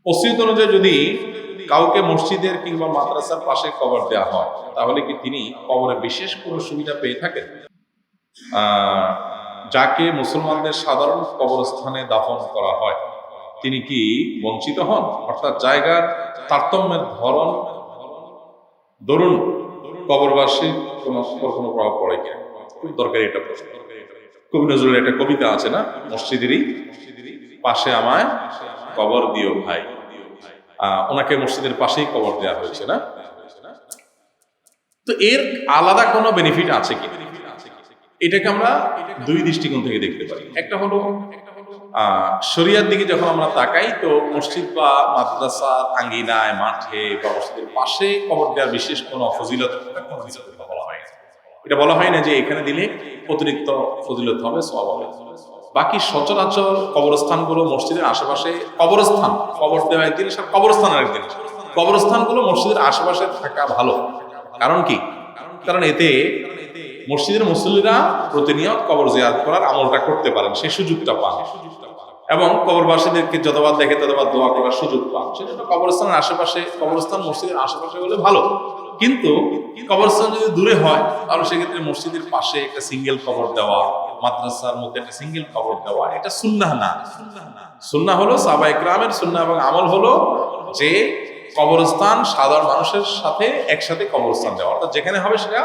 ওসিয়ত অনুযায়ী যদি কাউকে মসজিদের কিংবা মাদ্রাসার পাশে কবর দেওয়া হয়, তাহলে কি তিনি কবরে বিশেষ কোনো সুবিধা পেয়ে থাকেন? যাকে মুসলমানদের সাধারণ কবরস্থানে দাফন করা হয় তিনি কি বঞ্চিত হন? অর্থাৎ জায়গার তারতম্যের ধরন দরুন কবরবাসীর কোনো প্রভাব পড়ে কিনা, খুব দরকারি এটা প্রশ্ন। কবি নজরুলের একটা কবিতা আছে না, মসজিদেরই পাশে আমায় কবর দিও ভাই। ওনাকে মসজিদের পাশেই কবর দেওয়া হয়েছে না? তো এর আলাদা কোনো বেনিফিট আছে কি? এটাকে আমরা দুই দৃষ্টিকোণ থেকে দেখতে পারি। একটা হলো শরিয়ার দিকে যখন আমরা তাকাই, তো মসজিদ বা মাদ্রাসার আঙ্গিনায়, মাঠে বা মসজিদের পাশে কবর দেওয়ার বিশেষ কোনো ফজিলত বলা হয় না। এটা বলা হয় না যে এখানে দিলে অতিরিক্ত ফজিলত হবে, সওয়াব হবে। বাকি সচরাচর কবরস্থানগুলো মসজিদের আশেপাশে, কবরস্থান কবর দেওয়া এক জিনিস আর কবরস্থান আরেক জিনিস। কবরস্থানগুলো মসজিদের আশেপাশে থাকা ভালো। কারণ কি? কারণ এতে মসজিদের মুসল্লিরা প্রতিনিয়ত কবর জিয়ারত করার আমলটা করতে পারেন, সেই সুযোগটা পান, এবং কবরবাসীদেরকে যতবার দেখে ততবার দোয়া করার সুযোগ পান। সেজন্য কবরস্থানের আশেপাশে, কবরস্থান মসজিদের আশেপাশে হলে ভালো। কিন্তু কবরস্থান যদি দূরে হয়, তাহলে সেক্ষেত্রে মসজিদের পাশে একটা সিঙ্গেল কবর দেওয়া, মাদ্রাসার মধ্যে একটা সিঙ্গেল কবর দেওয়া, এটা সুন্নাহ না। সুন্নাহ হলো সাহাবায়ে কেরামের সুন্নাহ এবং আমল হলো যে কবরস্থান সাধারণ মানুষের সাথে একসাথে কবরস্থান দেওয়া, অর্থাৎ যেখানে হবে সেটা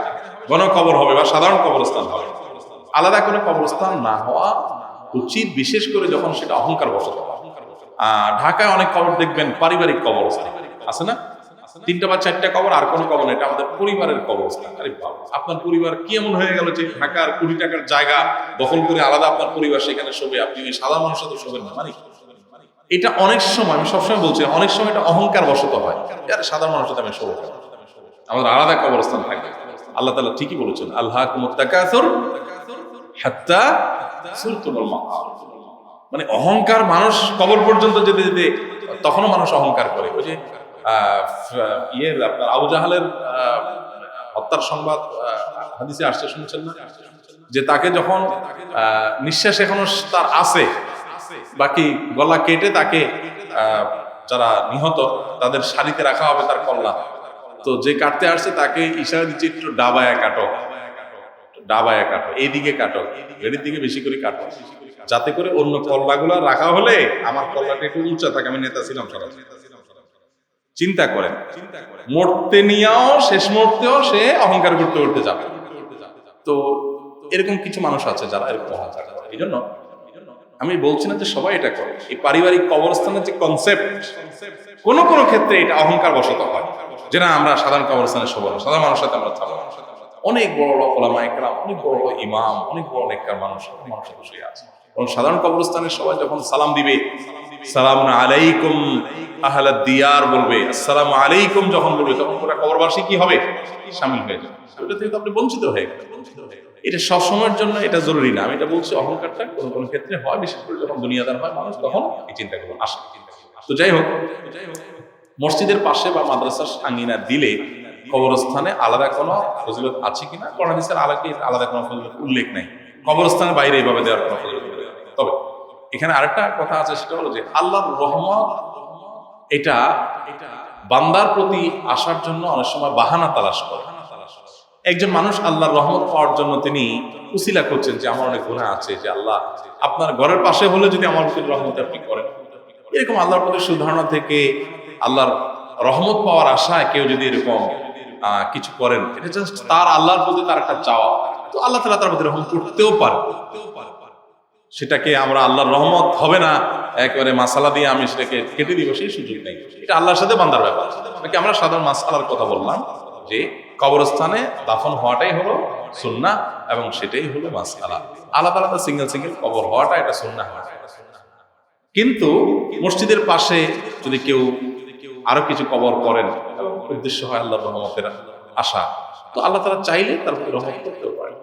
গণকবর হবে বা সাধারণ কবরস্থান হবে, আলাদা কোনো কবরস্থান না হওয়া উচিত, বিশেষ করে যখন সেটা অহংকার বশত হয়। ঢাকায় অনেক কবর দেখবেন পারিবারিক কবরস্থান আছে না, 3টা বা 4টা কবর, আর কোনো কবর, এটা আমাদের পরিবারের কবরস্থান। আরে বাবা, আপনার পরিবার কি এমন হয়ে গেল যে ঢাকার কোটি টাকার জায়গা দখল করে আলাদা আপনার পরিবার সেখানে শোবে, আপনি ওই সাধারণ মানুষের সাথে শোবেন না? মানে এটা অনেক সময়, আমি সবসময় বলছি, অনেক সময় এটা অহংকার বশত হয়। সাধারণ মানুষের সাথে আমি শোবো, আমাদের আলাদা কবরস্থান থাকবে। আল্লাহ তাআলা ঠিকই বলেছেন, আলহাকুমুত তাকাসুর হাত্তা যুরতুমুল মাকাবির। মানে অহংকার, মানুষ কবর পর্যন্ত যেতে যেতে তখনও মানুষ অহংকার করে। ওই যে আপনার আবু জাহালের হত্যার সংবাদ হাদিসে আসছে, শুনছেন না? যে তাকে যখন নিঃশ্বাস এখনো তার আছে, বাকি গলা কেটে তাকে যারা নিহত তাদের শাড়িতে রাখা হবে তার কল্লা, তো যে কাটতে আসছে তাকে ইশারা দিচ্ছে, একটু ডাবায়া কাটো, ডাবায়া কাটো, এইদিকে কাটো, এদিক দিকে বেশি করে কাটো, যাতে করে অন্য কল্লাগুলা রাখা হলে আমার কল্লাটা একটু উঁচা থাকে, আমি নেতা ছিলাম সারা। চিন্তা করেন, মরতে নিয়েও শেষ মুহূর্তেও সে অহংকার করতে করতে যাবে। তো এরকম কিছু মানুষ আছে যারা এরকম অহংকার করে। এই জন্য আমি বলছি না যে সবাই এটা করে। এই পারিবারিক কবরস্থানের যে কনসেপ্ট, কোন কোন ক্ষেত্রে এটা অহংকার বশত হয়, যে না আমরা সাধারণ কবরস্থানে শোবো না, সাধারণ মানুষের সাথে আমরা থাকবো। অনেক বড় বড় ওলামা ইকরাম, অনেক বড় বড় ইমাম, অনেক বড় নেককার মানুষ মানুষের বসে আছে, এবং সাধারণ কবরস্থানের সবাই যখন সালাম দিবে, সালামু আলাইকুম আহলাদ দিয়ার বলবে, আসসালামু আলাইকুম যখন বলবে, তখন পুরো কবরবাসী কি হবে? শামিল হয়ে যাবে। ওটা থেকে তো আপনি বঞ্চিত হয়ে গেলেন। এটা সব সময়ের জন্য এটা জরুরি না। আমি এটা বলছি, অহংকারটা কোনো কোনো ক্ষেত্রে হয়, বিশেষ করে যখন দুনিয়াদার হয় মানুষ, তখন এই চিন্তাগুলো আসে। তো যাই হোক, মসজিদের পাশে বা মাদ্রাসার আঙ্গিনা দিলে কবরস্থানে আলাদা কোনো ফজিলত আছে কিনা, কোরআন হাদিসের আলাদা কোনো ফজিলত উল্লেখ নাই। কবরস্থানের বাইরে এইভাবে দেওয়ার কোনো ফজিলত নেই। তবে এখানে আরেকটা কথা আছে, সেটা হলো যে আল্লাহর রহমত এটা বান্দার প্রতি আসার জন্য অনেক সময় বাহানা তালাশ করে। একজন মানুষ আল্লাহর রহমত পাওয়ার জন্য তিনি উসিলা করছেন যে আমার অনেক গুনাহ আছে, যে আল্লাহ আপনার ঘরের পাশে হলে যদি আমার প্রতি রহমত আপনি করেন। এরকম আল্লাহর প্রতি সুধারণা থেকে আল্লাহর রহমত পাওয়ার আশায় কেউ যদি এরকম কিছু করেন, এটা জাস্ট তার আল্লাহর প্রতি তার একটা চাওয়া, তো আল্লাহ তাআলা তার প্রতি রহমত করতেও পারে। সেটাকে আমরা আল্লাহর রহমত হবে না একেবারে মাসালা দিয়ে আমি সেটাকে কেটে দিব, সেই সুযোগ নেই। এটা আল্লাহর সাথে বান্দার ব্যাপার। নাকি আমরা সাধারণ মাসালার কথা বললাম যে কবরস্থানে দাফন হওয়াটাই হলো সুন্নাহ, এবং সেটাই হলো মাসআলা। আলাদা আলাদা সিঙ্গেল সিঙ্গেল কবর হওয়াটা এটা সুন্নাহ। কিন্তু মসজিদের পাশে যদি কেউ আরো কিছু কবর করেন, উদ্দেশ্য হয় আল্লাহর রহমতের আশা, তো আল্লাহ তাআলা চাইলে তার প্রতি রহমত করতেও পারেন।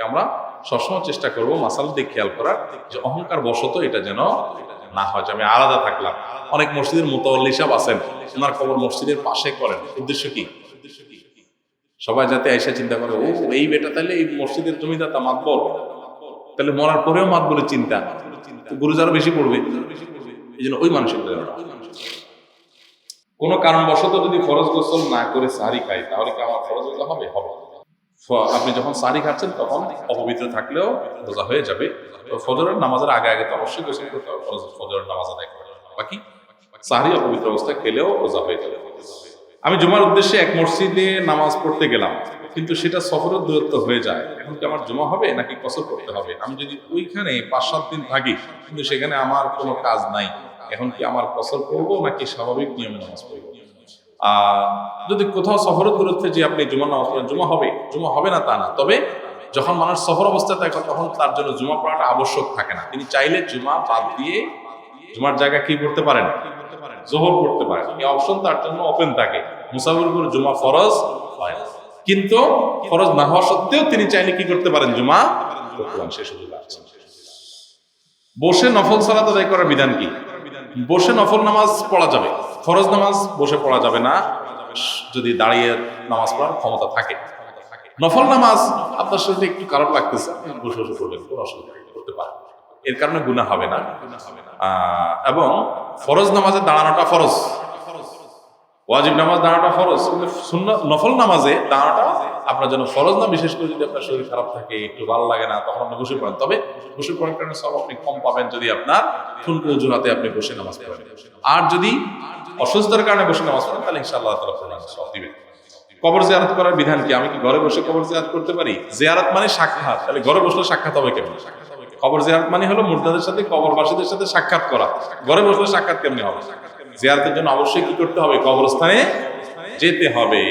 আমরা সবসময় চেষ্টা করবো মাসাল দিয়ে খেয়াল করার, যে অহংকার বশত এটা যেন না হয়, যে আমি আলাদা থাকলাম। অনেক মসজিদের মুতাওয়াল্লি সাহেব আছেন, ওনার কবর মসজিদের পাশে করেন, উদ্দেশ্য কি? সবাই যাতে এসে চিন্তা করে, ও এই বেটা তাহলে এই মসজিদের জমিদাতা মাতবর, তাহলে মরার পরেও মাতবরের চিন্তা, গুরুজ আরো বেশি পড়বে। এই জন্য ওই মানুষের কোনো কারণবশত যদি ফরজ গোসল না করে সাহরি খাই তাহলে কি আমার ফরজ রোজা হবে? হবে। আপনি যখন সাহরি খাচ্ছেন তখন অপবিত্র থাকলেও রোজা হয়ে যাবে। তো ফজরের নামাজের আগে আগে তো অবশ্যই গোসল করতে হবে, ফজরের নামাজ আদায় করতে হবে। বাকি সাহরি অপবিত্র অবস্থায় খেলেও রোজা হয়ে যাবে। আমি জুমার উদ্দেশ্যে এক মসজিদে নামাজ পড়তে গেলাম, কিন্তু সেটা সফরের দূরত্ব হয়ে যায়, এখন কি আমার জুমা হবে নাকি কসর করতে হবে? আমি যদি ওইখানে 5-7 দিন থাকি কিন্তু সেখানে আমার কোনো কাজ নাই, এখন কি আমার কসর করবো নাকি স্বাভাবিক নিয়মে নামাজ পড়বো? যদি কোথাও সফরের দূরত্বে যে আপনি জুমার নামাজ পড়েন, জুমা হবে না তা না, তবে যখন মানুষ সফর অবস্থায় থাকে তখন তার জন্য জুমা পড়াটা আবশ্যক থাকে না। তিনি চাইলে জুমা বাদ দিয়ে জুমার জায়গায় কি করতে পারেন? জোহর করতে পারেন। এই অপশন তার জন্য ওপেন থাকে। মুসাফির উপর জুমা ফরজ হয়, কিন্তু ফরজ না হওয়া সত্ত্বেও তিনি চাইলে কি করতে পারেন? জুমা করতে পারেন। সে সুযোগ আছে। বসে নফল সালাত আদায় করার বিধান কি? বসে নফল নামাজ পড়া যাবে, ফরজ নামাজ বসে পড়া যাবে না যদি দাঁড়িয়ে নামাজ পড়ার ক্ষমতা থাকে। নফল নামাজ আপনার শরীরে একটু খারাপ লাগতেছে, বসে বসে পড়বেন, কোনো অসুবিধা করতে পারেন, এর কারণে গুনাহ হবে না। এবং ফরজ নামাজে দাঁড়ানোটা ফরজ, ওয়াজিব নামাজ দাঁড়ানোটা ফরজ, কিন্তু সুন্নাত নফল নামাজে দাঁড়ানোটা আপনার জন্য ফরজ না। বিশেষ করে যদি আপনার শরীর খারাপ থাকে, একটু ভালো লাগে না, তখন আপনি বসে পড়েন। তবে বসে পড়ার কারণে সব আপনি কম পাবেন যদি আপনার ঠুনকো অজুহাতে আপনি বসে নামাজ পড়েন। আর যদি অসুস্থতার কারণে বসে নামাজ পড়েন তাহলে ইনশাআল্লাহ তাআলা পূর্ণাঙ্গ সওয়াব দিবেন। কবর জিয়ারত করার বিধান কি? আমি কি ঘরে বসে কবর জিয়ারত করতে পারি? জিয়ারত মানে সাক্ষাৎ, তাহলে ঘরে বসলে সাক্ষাৎ হবে কেমন? কবর জিয়ারত মানে হলো মুর্দাদের সাথে, কবরবাসীদের সাথে সাক্ষাৎ করা। ঘরে বসলে সাক্ষাৎ কেমনি হবে? জিয়ারতের জন্য অবশ্যই কি করতে হবে? কবরস্থানে যেতে হবে,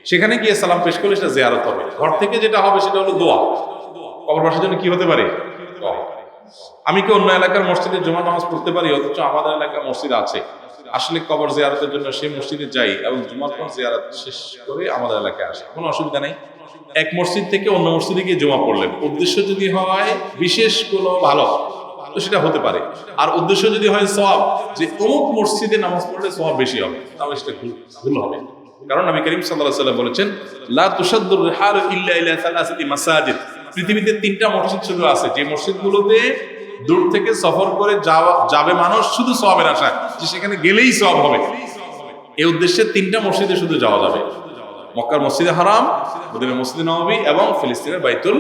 সেখানে গিয়ে সালাম পেশ করলে সেটা জিয়ারত হবে। ঘর থেকে যেটা হবে সেটা হলো দোয়া। কবরবাসীর জন্য কি হতে পারে? আমি কি অন্য এলাকার মসজিদে জুমা নামাজ পড়তে পারি অথচ আমাদের এলাকার মসজিদ আছে? আসলে কবর জিয়ারতের জন্য সেই মসজিদে যাই এবং জুমার পর জিয়ারত শেষ করে আমাদের এলাকায় আসে, কোনো অসুবিধা নেই। এক মসজিদ থেকে অন্য মসজিদে গিয়ে জুমা পড়লেন, উদ্দেশ্য যদি হয় বিশেষ কোনো ভালো তো সেটা হতে পারে। আর উদ্দেশ্য যদি হয় সওয়াব, যে অমুক মসজিদে নামাজ পড়লে সওয়াব বেশি হবে, তাহলে সেটা ভুল হবে। কারণ নবী করিম সাল্লাল্লাহু আলাইহি ওয়াসাল্লাম বলেছেন, লা তুশাদ্দুর রিহালু ইল্লা ইলা সালাসাতি মাসাজিদ। পৃথিবীতে 3টা মসজিদ শুধু আছে, যে মসজিদগুলোতে দূর থেকে সফর করে যাবে মানুষ শুধু সওয়াবের আশায়, যে সেখানে গেলেই সওয়াব হবে, এই উদ্দেশ্যে 3টা মসজিদে শুধু যাওয়া যাবে। মক্কার মসজিদে হারাম, মদিনার মসজিদে নববী এবং ফিলিস্তিনের বাইতুল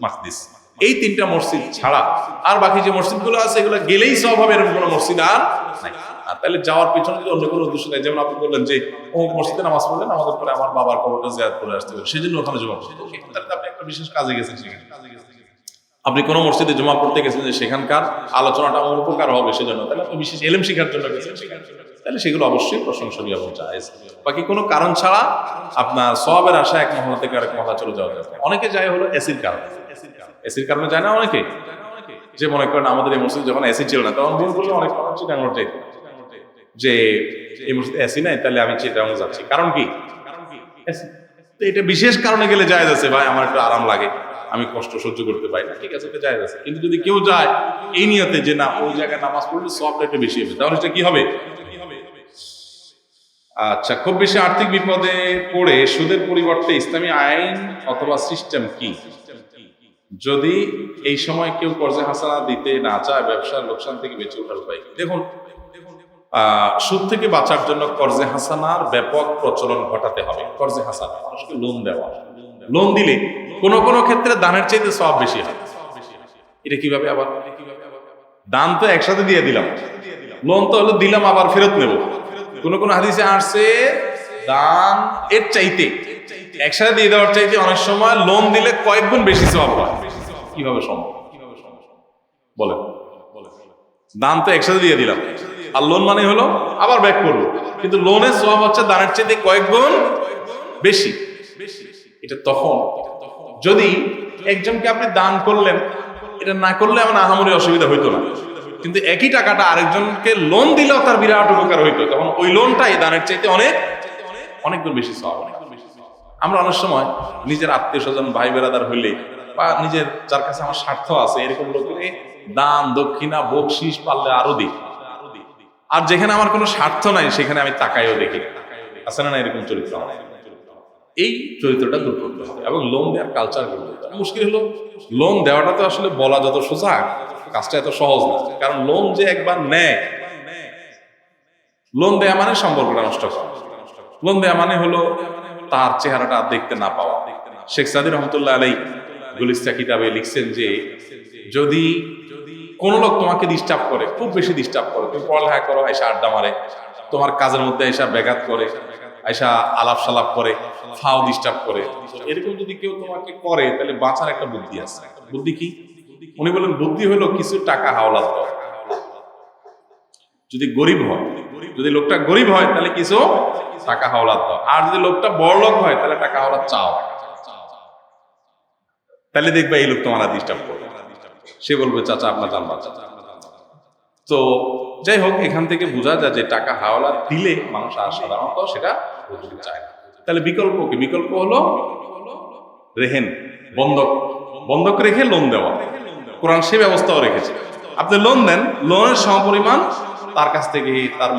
মাকদিস। এই 3টা মসজিদ ছাড়া আর বাকি যে মসজিদগুলো আছে এগুলো গেলেই সওয়াব হবে, এরকম কোনো মসজিদ আর নাই। আর তাহলে যাওয়ার পিছনে যদি অন্য কোনো উদ্দেশ্য নেই, যেমন আপনি বললেন যে অমুক মসজিদে নামাজ পড়লেন, আমাদের পরে আমার বাবার কবরটা জিয়ারত করে আসতে হবে, সেজন্য ওখানে জমা পড়তে হবে, তাহলে আপনি একটা বিশেষ কাজে গেছেন। সেখানে আপনি কোনো মসজিদে জমা পড়তে গেছেন যে সেখানকার আলোচনাটা আমার উপকার হবে সেজন্য, তাহলে আপনি বিশেষ এলেম শেখার জন্য গেছেন সেখানে, তাহলে সেগুলো অবশ্যই প্রশংসনীয় এবং জায়েজ। বাকি কোনো কারণ ছাড়া আপনার সওয়াবের আশায় এক মহল থেকে আরেক মহলে চলে যাওয়া যাবে। অনেকে যায় হলো এসির কারণে, এসির কারণে যায় না অনেকে, যে মনে করেন আমাদের এই মসজিদ যখন এসি ছিল না তখন ভুল করলে অনেক মানুষ চিটাঙ্গর যেত, যে এই মসজিদে এসি নাই তাহলে আমি চিটাঙ্গর যাচ্ছি, কারণ কি? তো এটা বিশেষ কারণে গেলে জায়েজ আছে, ভাই আমার একটু আরাম লাগে, আমি কষ্ট সহ্য করতে পারি না, ঠিক আছে, এটা জায়েজ আছে। কিন্তু যদি কেউ যায় এই নিয়তে যে না ওই জায়গায় নামাজ পড়লে সওয়াবটা একটু বেশি হবে, তাহলে এটা কি হবে? আচ্ছা, খুব বেশি আর্থিক বিপদে পড়ে সুদের পরিবর্তে ইসলামী আইন অথবা সিস্টেম কি? যদি এই সময় কেউ কর্জে হাসানা দিতে না চায়, ব্যবসার লোকসান থেকে বেঁচে ওঠার উপায়? দেখুন, সুদ থেকে বাঁচার জন্য কর্জে হাসানার ব্যাপক প্রচলন ঘটাতে হবে। কর্জে হাসানা মানুষকে লোন দেওয়া, লোন দিলে কোন কোন ক্ষেত্রে দানের চাইতে সওয়াব বেশি হয়। এটা কিভাবে? আবার দান তো একসাথে দিয়ে দিলাম, লোন তো হলো দিলাম আবার ফেরত নেব। কোন কোন হাদিসে আসছে দান এর চাইতে, একসাথে দিয়ে দেওয়ার চাইতে অনেক সময় লোন দিলে কয়েক গুণ বেশি সওয়াব হয়। কিভাবে সম্ভব বলেন? দান তো একসাথে দিয়ে দিলাম, আর লোন মানে হলো আবার ব্যাক করবো, কিন্তু লোনের সওয়াব হচ্ছে দানের চাইতে কয়েক গুণ বেশি। এটা তখন যদি একজনকে আপনি দান করলেন, এটা না করলে এমন আহামরি অসুবিধা হইতো না, কিন্তু একই টাকাটা আরেকজনকে লোন দিলেও তার বিরাট উপকার হইতো, তখন ওই লোনটাই দানের চাইতে অনেক অনেক গুণ বেশি সওয়াব। আমরা অনেক সময় নিজের আত্মীয় স্বজন ভাই বেরাদার হইলে বা নিজের যার কাছে আমার স্বার্থ আছে এরকম লোকের দান দক্ষিণা বকশিস পারলে আরো দিই, আর যেখানে আমার কোনো স্বার্থ নাই সেখানে আমি তাকাইও দেখি। আছে না এরকম চরিত্র? এই চরিত্রটা দূর করতে হবে এবং লোন দেওয়ার কালচার করতে হবে। মুশকিল হলো লোন দেওয়াটা তো আসলে বলা যত সোজা, কাজটা এত সহজ না। কারণ লোন যে একবার নেয় লোন দেয়া মানে সম্পর্কটা নষ্ট করা। লোন দেয়া মানে হলো তার চেহারাটা দেখতে না পাওয়া। শেখ সাদী রহমতুল্লাহ আলাই গুলিস্তা কিতাবে লিখছেন যে যদি কোন লোক তোমাকে ডিস্টার্ব করে, খুব বেশি ডিস্টার্ব করে, তুমি পড়ালেখা করো, আয়সা আড্ডা মারে, তোমার কাজের মধ্যে আয়সা ব্যাঘাত করে, আয়সা আলাপ সালাপ করে, ফাও ডিস্টার্ব করে, এরকম যদি কেউ তোমাকে করে তাহলে বাঁচার একটা বুদ্ধি আছে। বুদ্ধি কি? উনি বলেন বুদ্ধি হলো কিছু টাকা হাওলাত দাও। যদি গরিব হয়, যদি লোকটা গরিব হয় তাহলে কিছু টাকা হাওলাত দাও, আর যদি লোকটা বড় লোক হয় তাহলে টাকা হাওলাত চাও, তাহলে দেখবে এই লোক তোমার ডিস্টার্ব করবে। সে বলবে চাচা আপনার জান বাঁচা। তো যাই হোক, এখান থেকে বোঝা যায় যে টাকা হাওলাত দিলে মানুষ আর সাধারণত সেটা চায় না। তাহলে বিকল্প কি? বিকল্প হলো রেহেন, বন্ধক, বন্ধক রেখে লোন দেওয়া। কোরআন সে ব্যবস্থাও রেখেছে। আপনি লোন দেন, লোনের সমপরিমাণ তার কাছ থেকে তার